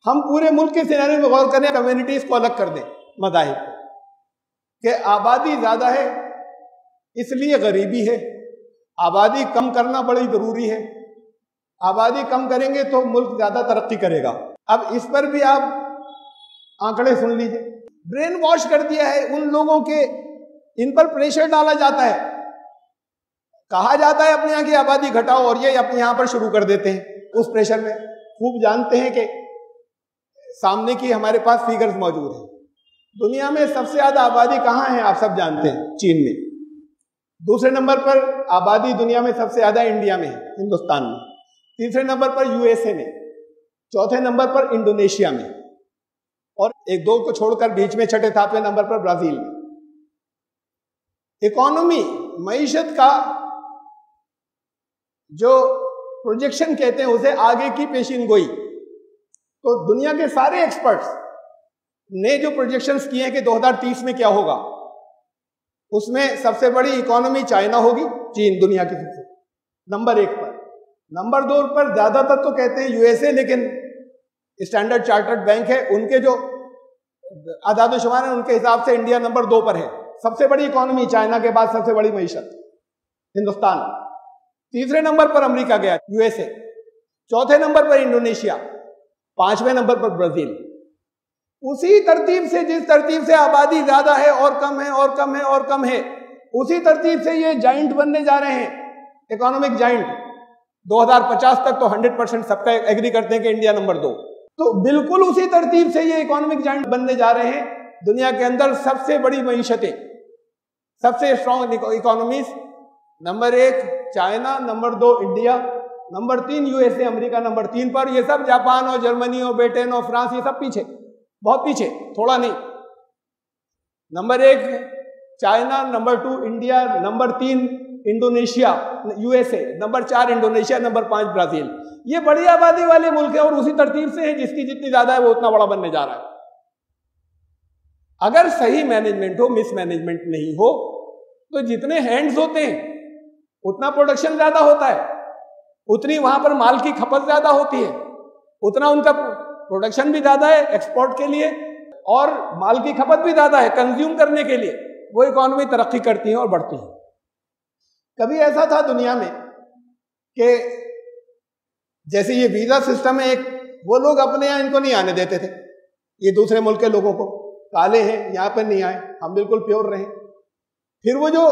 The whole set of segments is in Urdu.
ہم پورے ملک کے سینارے میں غور کریں، کمیونٹیز کو الگ کر دیں مذاہب کو، کہ آبادی زیادہ ہے اس لیے غریبی ہے، آبادی کم کرنا بڑی ضروری ہے، آبادی کم کریں گے تو ملک زیادہ ترقی کرے گا۔ اب اس پر بھی آپ آنکڑے سن لیجئے، برین واش کر دیا ہے ان لوگوں کے، ان پر پریشر ڈالا جاتا ہے، کہا جاتا ہے اپنے یہاں کی آبادی گھٹاؤ، اور یہ اپنے یہاں پر شروع کر دیتے ہیں اس پریشر میں۔ خوب جانتے ہیں کہ سامنے کی ہمارے پاس فیگرز موجود ہیں، دنیا میں سب سے زیادہ آبادی کہاں ہے آپ سب جانتے ہیں، چین میں۔ دوسرے نمبر پر آبادی دنیا میں سب سے زیادہ انڈیا میں ہے، ہندوستان میں۔ تیسرے number per U S A میں، چوتھے نمبر پر انڈونیشیا میں، اور ایک دو کو چھوڑ کر بیچ میں چھٹے ساتویں نمبر پر برازیل میں۔ اکانومی، معیشت کا جو پروجیکشن کہتے ہیں اسے آگے کی پیشین گوئی، تو دنیا کے سارے ایکسپرٹس نے جو پروجیکشنز کیے ہیں کہ 2030 میں کیا ہوگا، اس میں سب سے بڑی اکانومی چائنا ہوگی، چین دنیا کی سب سے نمبر 1 پر۔ نمبر 2 پر زیادہ تر تو کہتے ہیں یو ایس اے، لیکن اسٹینڈرڈ چارٹرڈ بینک ہے، ان کے جو اعداد و شمار ہیں ان کے حساب سے انڈیا نمبر 2 پر ہے۔ سب سے بڑی اکانومی چائنا کے بعد سب سے بڑی معیشت ہندوستان۔ تیسرے نمبر پر امریکہ گیا، یو ایس اے، چوتھے نمبر پر انڈونیشیا، پانچویں نمبر پر برازیل۔ اسی ترتیب سے، جس ترتیب سے آبادی زیادہ ہے اور کم ہے اور کم ہے اور کم ہے، اسی ترتیب سے یہ جائنٹ بننے جا رہے ہیں، اکانومک جائنٹ۔ 2050 تک تو 100% سب کا ایگری کرتے ہیں کہ انڈیا نمبر 2، تو بالکل اسی ترتیب سے یہ اکانومک جائنٹ بننے جا رہے ہیں۔ دنیا کے اندر سب سے بڑی معیشتیں، سب سے strong economies, number 1 China, number 2 India, number 3 U S A, America number 3 پر۔ یہ سب جاپان اور جرمنی اور برٹن اور فرانس، یہ سب پیچھے، بہت پیچھے، تھوڑا نہیں۔ Number 1 China, number 2 India, number 3 Indonesia, U S A, number 4 Indonesia, number 5 Brazil. یہ بڑی آبادی والے ملک ہیں اور اسی ترتیب سے ہیں، جس کی جتنی زیادہ ہے وہ اتنا بڑا بننے جا رہا ہے۔ اگر صحیح مینجمنٹ ہو، مس مینجمنٹ نہیں ہو، تو جتنے ہینڈز ہوتے ہیں اتنا پروڈکشن زیادہ ہوتا ہے، اتنی وہاں پر مال کی کھپت زیادہ ہوتی ہے، اتنا ان کا پروڈکشن بھی زیادہ ہے ایکسپورٹ کے لیے، اور مال کی کھپت بھی زیادہ ہے کنزیوم کرنے کے لیے، وہ اکانومی ترقی کرتی ہے اور بڑھتی ہے۔ کبھی ایسا تھا دنیا میں کہ جیسے یہ ویزا سسٹم ہے ایک، وہ لوگ اپنے یہاں ان کو نہیں آنے دیتے تھے، یہ دوسرے ملک کے لوگوں کو، کالے ہیں یہاں پر نہیں آئے، ہم بالکل پیور رہیں۔ پھر وہ جو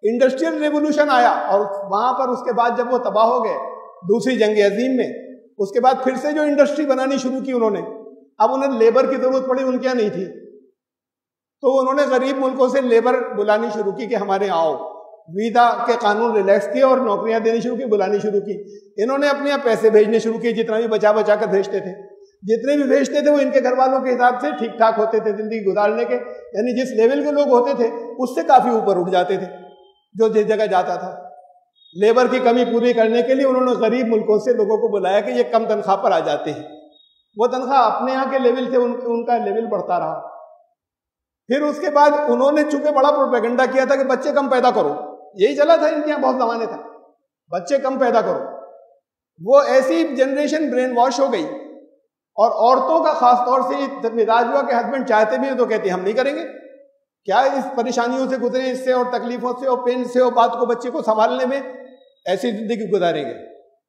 انڈسٹریل ریولوشن آیا، اور وہاں پر اس کے بعد جب وہ تباہ ہو گئے دوسری جنگ عظیم میں، اس کے بعد پھر سے جو انڈسٹری بنانی شروع کی انہوں نے، اب انہیں لیبر کی ضرورت پڑی، ان کے یہاں نہیں تھی، تو انہوں نے غریب ملکوں سے لیبر بلانی شروع کی کہ ہمارے یہاں آؤ، ویزا کے قانون ریلیکس کیے اور نوکریاں دینی شروع کی، بلانی شروع کی۔ انہوں نے اپنے یہاں پیسے بھیجنے شروع کیے، جتنا بھی بچا بچا کر بھیجتے تھے، جتنے بھی بھیجتے تھے وہ ان کے گھر والوں کے حساب سے ٹھیک ٹھاک ہوتے تھے زندگی گزارنے کے، یعنی جس لیول کے لوگ ہوتے تھے اس سے کافی اوپر اٹھ جاتے تھے جو جس جگہ جاتا تھا۔ لیبر کی کمی پوری کرنے کے لیے انہوں نے غریب ملکوں سے لوگوں کو بلایا کہ یہ کم تنخواہ پر آ جاتے ہیں، وہ تنخواہ اپنے یہاں کے لیول سے ان کا لیول بڑھتا رہا۔ پھر اس کے بعد انہوں نے چونکہ بڑا پروپیگنڈا کیا تھا کہ بچے کم پیدا کرو، یہی چلا تھا ان کے یہاں بہت زمانے تک، بچے کم پیدا کرو۔ وہ ایسی جنریشن برین واش ہو گئی، اور عورتوں کا خاص طور سے مزاج ہوا کہ ہسبینڈ چاہتے بھی ہیں تو کہتے ہیں ہم نہیں کریں گے، کیا اس پریشانیوں سے گزریں، اس سے اور تکلیفوں سے اور پین سے اور بات کو بچے کو سنبھالنے میں ایسی زندگی گزاریں گے۔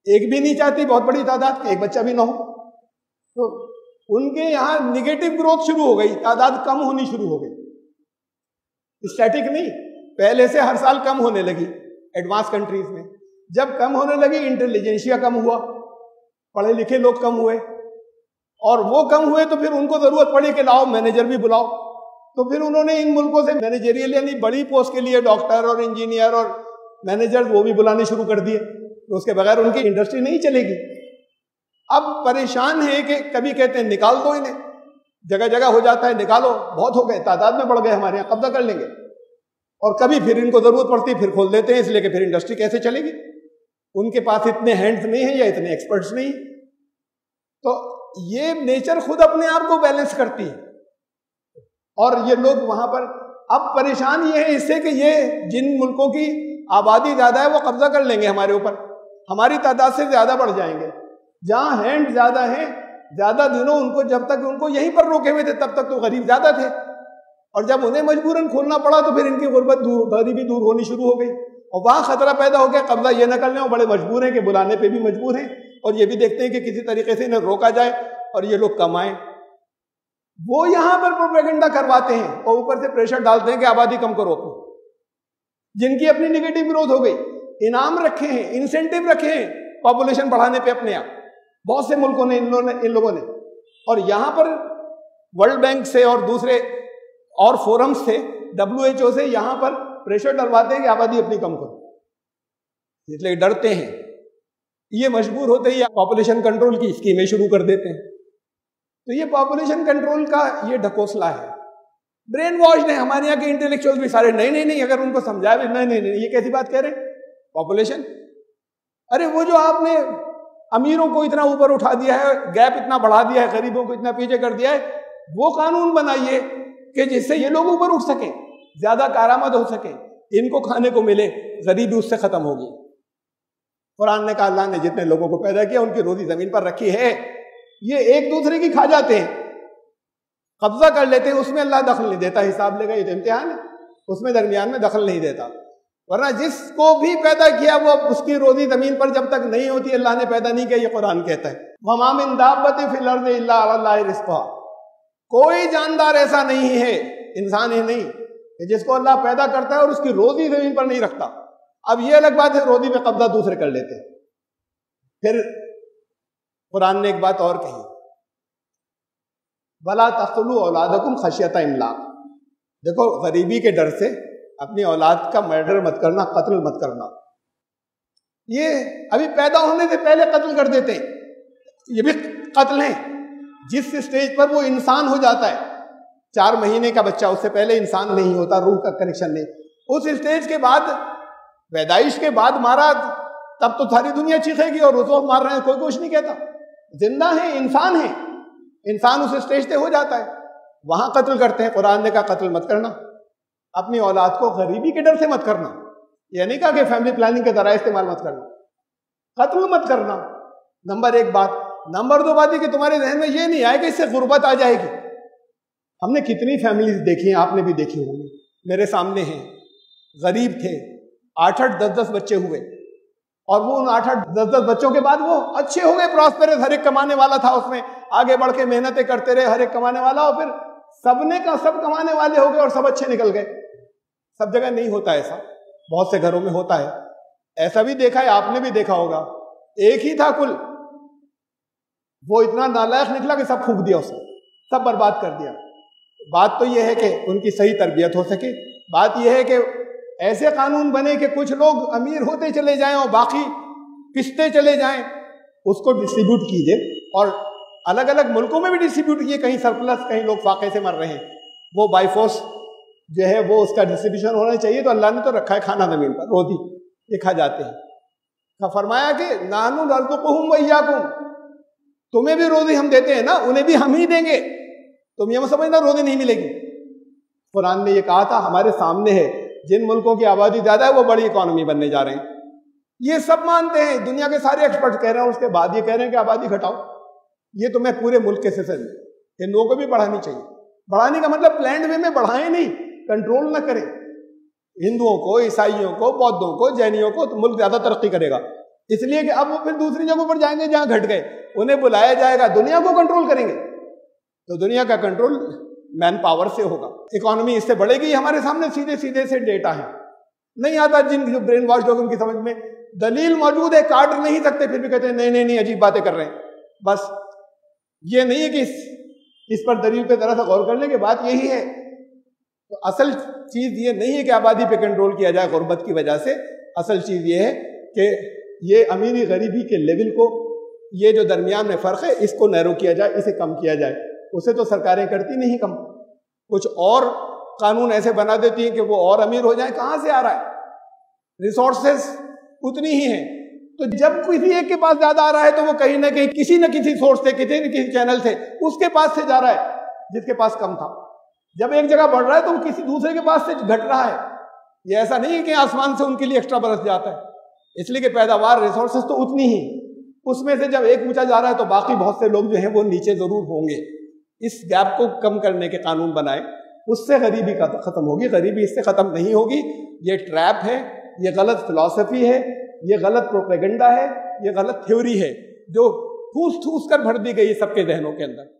ایک بھی نہیں چاہتی، بہت بڑی تعداد، کہ ایک بچہ بھی نہ ہو۔ تو ان کے یہاں نگیٹو گروتھ شروع ہو گئی، تعداد کم ہونی شروع ہو گئی، اسٹیٹک نہیں، پہلے سے ہر سال کم ہونے لگی ایڈوانس کنٹریز میں۔ جب کم ہونے لگی، انٹیلیجنشیا کم ہوا، پڑھے لکھے لوگ کم ہوئے، اور وہ کم ہوئے تو پھر ان کو ضرورت پڑی کہ لاؤ مینیجر بھی بلاؤ، تو پھر انہوں نے ان ملکوں سے مینیجریل یعنی بڑی پوسٹ کے لیے ڈاکٹر اور انجینئر اور مینیجر وہ بھی بلانے شروع کر دیے، تو اس کے بغیر ان کی انڈسٹری نہیں چلے گی۔ اب پریشان ہے کہ کبھی کہتے ہیں نکال دو انہیں، جگہ جگہ ہو جاتا ہے نکالو، بہت ہو گئے، تعداد میں بڑھ گئے، ہمارے یہاں قبضہ کر لیں گے، اور کبھی پھر ان کو ضرورت پڑتی پھر کھول دیتے ہیں، اس لیے کہ پھر انڈسٹری کیسے چلے گی، ان کے پاس اتنے ہینڈز نہیں ہیں یا اتنے ایکسپرٹس نہیں۔ تو یہ نیچر خود اپنے آپ کو بیلنس کرتی ہے، اور یہ لوگ وہاں پر اب پریشان یہ ہے اس سے کہ یہ جن ملکوں کی آبادی زیادہ ہے وہ قبضہ کر لیں گے ہمارے اوپر، ہماری تعداد سے زیادہ بڑھ جائیں گے۔ جہاں ہینڈ زیادہ ہیں زیادہ دنوں ان کو جب تک ان کو یہیں پر روکے ہوئے تھے تب تک تو غریب زیادہ تھے، اور جب انہیں مجبوراً کھولنا پڑا تو پھر ان کی غربت غریبی دور ہونی شروع ہو گئی، اور وہاں خطرہ پیدا ہو گیا قبضہ یہ نہ کر لیں، اور بڑے مجبور ہیں کہ بلانے پہ بھی مجبور ہیں، اور یہ بھی دیکھتے ہیں کہ کسی طریقے سے انہیں روکا جائے اور یہ لوگ کمائیں۔ وہ یہاں پر پروپیگنڈا کرواتے ہیں اور اوپر سے پریشر ڈالتے ہیں کہ آبادی کم کرو اپنی، جن کی اپنی نگیٹو گروتھ ہو گئی، انعام رکھے ہیں، انسینٹیو رکھے ہیں پاپولیشن بڑھانے پہ اپنے آپ بہت سے ملکوں نے ان لوگوں نے، اور یہاں پر ورلڈ بینک سے اور دوسرے اور فورمز سے WHO سے یہاں پر پریشر ڈلواتے ہیں کہ آبادی اپنی کم کرو، اس لیے ڈرتے ہیں، یہ مجبور ہوتے ہی پاپولیشن کنٹرول کی اسکیمیں شروع کر دیتے ہیں۔ تو یہ پاپولیشن کنٹرول کا یہ ڈھکوسلا ہے، برین واش ہے۔ ہمارے یہاں کے انٹلیکچوئل بھی سارے نہیں، اگر ان کو سمجھایا بھی نہیں یہ کیسی بات کہہ رہے ہیں پاپولیشن، ارے وہ جو آپ نے امیروں کو اتنا اوپر اٹھا دیا ہے، گیپ اتنا بڑھا دیا ہے، غریبوں کو اتنا پیچھے کر دیا ہے، وہ قانون بنائیے کہ جس سے یہ لوگ اوپر اٹھ سکیں، زیادہ کارآمد ہو سکیں، ان کو کھانے کو ملے، غریبی اس سے ختم ہوگی۔ قرآن نے کہا اللہ نے جتنے لوگوں کو پیدا کیا ان کی روزی زمین پر رکھی ہے، یہ ایک دوسرے کی کھا جاتے ہیں، قبضہ کر لیتے ہیں، اس میں اللہ دخل نہیں دیتا، حساب لے گا، یہ تو امتحان ہے، اس میں درمیان میں دخل نہیں دیتا، ورنہ جس کو بھی پیدا کیا وہ اس کی روزی زمین پر جب تک نہیں ہوتی اللہ نے پیدا نہیں کیا، یہ قرآن کہتا ہے۔ وَمَا مِن دَابَّةٍ فِي الْأَرْضِ إِلَّا عَلَى اللَّهِ رِزْقُهَا، کوئی جاندار ایسا نہیں ہے، انسان ہی نہیں، کہ جس کو اللہ پیدا کرتا ہے اور اس کی روزی زمین پر نہیں رکھتا۔ اب یہ الگ بات ہے روزی پہ قبضہ دوسرے کر لیتے ہیں۔ پھر قرآن نے ایک بات اور کہی، وَلَا تَقْتُلُوا أَوْلَادَكُمْ خَشْيَةَ إِمْلَاقٍ، دیکھو غریبی کے ڈر سے اپنی اولاد کا مرڈر مت کرنا، قتل مت کرنا، یہ ابھی پیدا ہونے سے پہلے قتل کر دیتے ہیں، یہ بھی قتل ہیں۔ جس سٹیج پر وہ انسان ہو جاتا ہے، 4 مہینے کا بچہ، اس سے پہلے انسان نہیں ہوتا، روح کا کنیکشن نہیں، اس سٹیج کے بعد پیدائش کے بعد مارا تب تو ساری دنیا چیخے گی، اور اس وقت مار رہے ہیں کوئی کچھ نہیں کہتا، زندہ ہیں، انسان ہیں، انسان اس سٹیج سے ہو جاتا ہے، وہاں قتل کرتے ہیں۔ قرآن نے کہا قتل مت کرنا، اپنی اولاد کو غریبی کے ڈر سے مت کرنا، یہ نہیں کہا کہ فیملی پلاننگ کے ذرائع استعمال مت کرنا، قتل مت کرنا، نمبر 1 بات۔ نمبر 2 بات یہ کہ تمہارے ذہن میں یہ نہیں آئے کہ اس سے غربت آ جائے گی۔ ہم نے کتنی فیملیز دیکھی ہیں، آپ نے بھی دیکھی ہوں گی، میرے سامنے ہیں، غریب تھے، 8-8 10-10 بچے ہوئے، اور وہ ان 8-8 10-10 بچوں کے بعد وہ اچھے ہو گئے، پراسپیرس، ہر ایک کمانے والا تھا، اس میں آگے بڑھ کے محنتیں کرتے رہے، ہر ایک کمانے والا، اور پھر سب نے کا سب کمانے والے ہو گئے اور سب اچھے نکل گئے۔ سب جگہ نہیں ہوتا ایسا، بہت سے گھروں میں ہوتا ہے، ایسا بھی دیکھا ہے، آپ نے بھی دیکھا ہوگا، ایک ہی تھا کل، وہ اتنا نالائق نکلا کہ سب پھونک دیا اسے، سب برباد کر دیا۔ بات تو یہ ہے کہ ان کی صحیح تربیت ہو سکے، بات یہ ہے کہ ایسے قانون بنے کہ کچھ لوگ امیر ہوتے چلے جائیں اور باقی پستے چلے جائیں، اس کو ڈسٹریبیوٹ کیجئے، اور الگ الگ ملکوں میں بھی ڈسٹریبیوٹ کیے، کہیں سرپلس، کہیں لوگ فاقے سے مر رہے ہیں، وہ بائی فورس جو ہے وہ اس کا ڈسٹریبیوشن ہونا چاہیے۔ تو اللہ نے تو رکھا ہے کھانا زمین پر، روزی یہ کھا جاتے ہیں، فرمایا کہ نحن نرزقہم وإیاکم، تمہیں بھی روزی ہم دیتے ہیں نا، انہیں بھی ہم ہی دیں گے، تم یہ مت سمجھنا روزی نہیں ملے گی۔ قرآن نے یہ کہا تھا، ہمارے سامنے ہے، جن ملکوں کی آبادی زیادہ ہے وہ بڑی اکانومی بننے جا رہے ہیں، یہ سب مانتے ہیں، دنیا کے سارے ایکسپرٹ کہہ رہے ہیں، اس کے بعد یہ کہہ رہے ہیں کہ آبادی گھٹاؤ۔ یہ تمہیں پورے ملک کے سلسلے میں ہندوؤں کو بھی بڑھانی چاہیے۔ بڑھانے کا مطلب پلانڈ وے میں بڑھائیں نہیں، کنٹرول نہ کریں، ہندوؤں کو، عیسائیوں کو، بودھوں کو، جینیوں کو، تو ملک زیادہ ترقی کرے گا، اس لیے کہ اب وہ پھر دوسری جگہوں پر جائیں گے جہاں گھٹ گئے، انہیں بلایا جائے گا، دنیا کو کنٹرول کریں گے، تو دنیا کا کنٹرول مین پاور سے ہوگا، اکانومی اس سے بڑھے گی۔ ہمارے سامنے سیدھے سیدھے سے ڈیٹا ہے، نہیں آتا جن جو برین واش لوگ ان کی سمجھ میں، دلیل موجود ہے، کاٹ نہیں سکتے، پھر بھی کہتے ہیں نہیں عجیب باتیں کر رہے ہیں۔ بس یہ نہیں ہے کہ اس پر دلیل پہ ذرا سا غور کرنے کے بعد یہی ہے، تو اصل چیز یہ نہیں ہے کہ آبادی پہ کنٹرول کیا جائے غربت کی وجہ سے، اصل چیز یہ ہے کہ یہ امیری غریبی کے لیول کو، یہ جو درمیان میں فرق ہے، اس کو نیرو کیا جائے، اسے کم کیا جائے۔ اسے تو سرکاریں کرتی نہیں کم، کچھ اور قانون ایسے بنا دیتی ہیں کہ وہ اور امیر ہو جائیں۔ کہاں سے آ رہا ہے؟ ریسورسز اتنی ہی ہیں، تو جب کسی ایک کے پاس زیادہ آ رہا ہے تو وہ کہیں نہ کہیں کسی نہ کسی سورس سے، کسی نہ کسی چینل سے اس کے پاس سے جا رہا ہے جس کے پاس کم تھا۔ جب ایک جگہ بڑھ رہا ہے تو وہ کسی دوسرے کے پاس سے گھٹ رہا ہے۔ یہ ایسا نہیں ہے کہ آسمان سے ان کے لیے ایکسٹرا برس جاتا ہے، اس لیے کہ پیداوار ریسورسز تو اتنی ہی، اس میں سے جب ایک اونچا جا رہا ہے تو باقی بہت سے لوگ جو ہیں وہ نیچے ضرور ہوں گے. اس گیپ کو کم کرنے کے قانون بنائے, اس سے غریبی کا ختم ہوگی. غریبی اس سے ختم نہیں ہوگی. یہ ٹریپ ہے, یہ غلط فلسفی ہے, یہ غلط پروپیگنڈا ہے, یہ غلط تھیوری ہے جو ٹھوس ٹھوس کر بھر دی گئی ہے سب کے ذہنوں کے اندر.